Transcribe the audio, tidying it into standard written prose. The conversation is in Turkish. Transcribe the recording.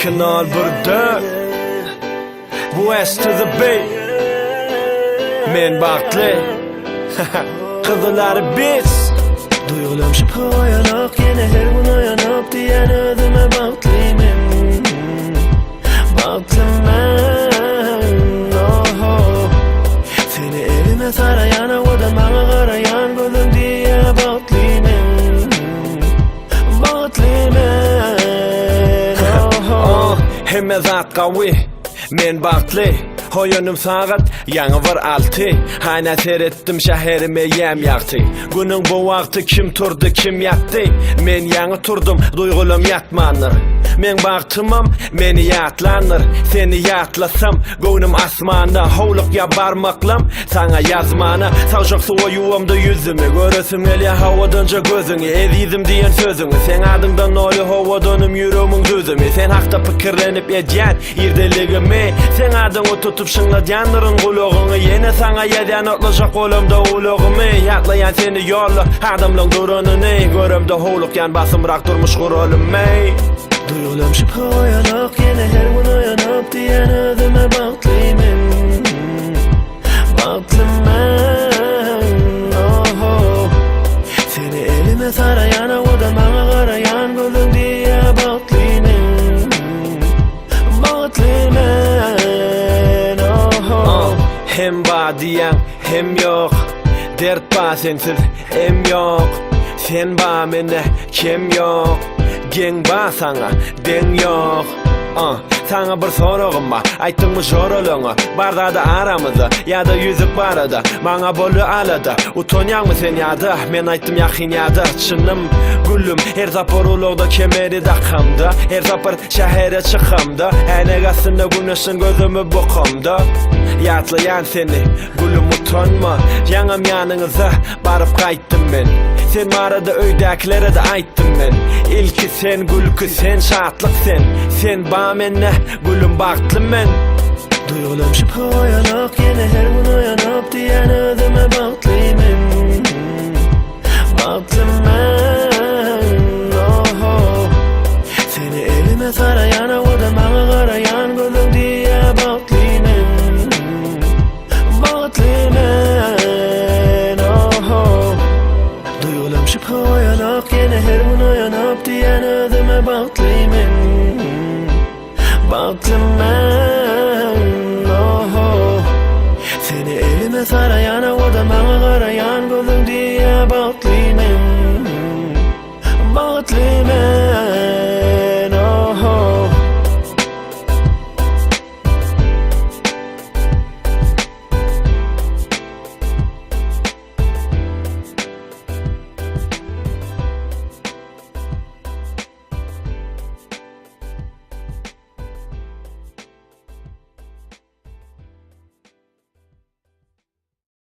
Kanal burada. West to the Bay. Men baklı. Kızılar biz. Duygularım şu koyanak, yine her gün uyanıp diyen ödüme baklıyım. Baktım ben, oh. Seni elime sarayan, o da bana karayan gözüm diye baklıyım. Baklıyım, oh. Hemme zat qavi, men baklı. Hoyunum saat, yanı var 6. Hayna seyrettim şehirime yem yaktı. Günün bu vakti kim turdu kim yattı. Men yanı turdum, duygulum yatmanır. Men baktımam, meni yatlanır. Seni yatlasam, gönlüm asmanda. Hovluk ya barmaklam, sana yazmana. Savşak suva yuvamda yüzümü. Göresim gel ya havadanca gözünü. Ezizim diyen sözünü. Sen adından oyu havadanım yüreğimin düzümü. Sen hakta pikirlenip edyen irdeligimi. Sen adını tutup şınladyanların kulağını. Yine sana yedyen otlaşak kolumda uluğumu. Yatlayan seni yolla, adamlığın duranını. Görümde hovluk yan basım bırak durmuş kurulum ey. Duygularım şu koyanak, yine her gün uyanıp diyen ödüme baklıyım. Baktım ben, oh. Seni elime sarayan, o da bana karayan gözüm diye baklıyım. Baklıyım ben, oh. Hem ba diyen hem yok. Dert ba sensiz em yok. Sen ba mene kim yok. Gen ba sana den yok. Sana bir sorugum ba, ayttın mı jorolunu. Barda da aramızda, ya da yüzük barada. Bana bolu alada, utonyan mı sen yada. Men ayttım yakin yada, çınım gülüm. Her zapor ulogda kemeri dakamda. Her zapor şehre çıkamda. Hene gasında güneşin gözümü bokumda. Yatlayan seni, gülüm utonma. Yanım yanınıza barıp kayttım ben. Sen marada öydekilere de ayttım ben. İlki sen, gülkü sen, şatlık sen. Sen ba menne, gülüm baktım ben. Duygularım şu koyanak, yine her gün uyanıp diyen ödüme baklıyım.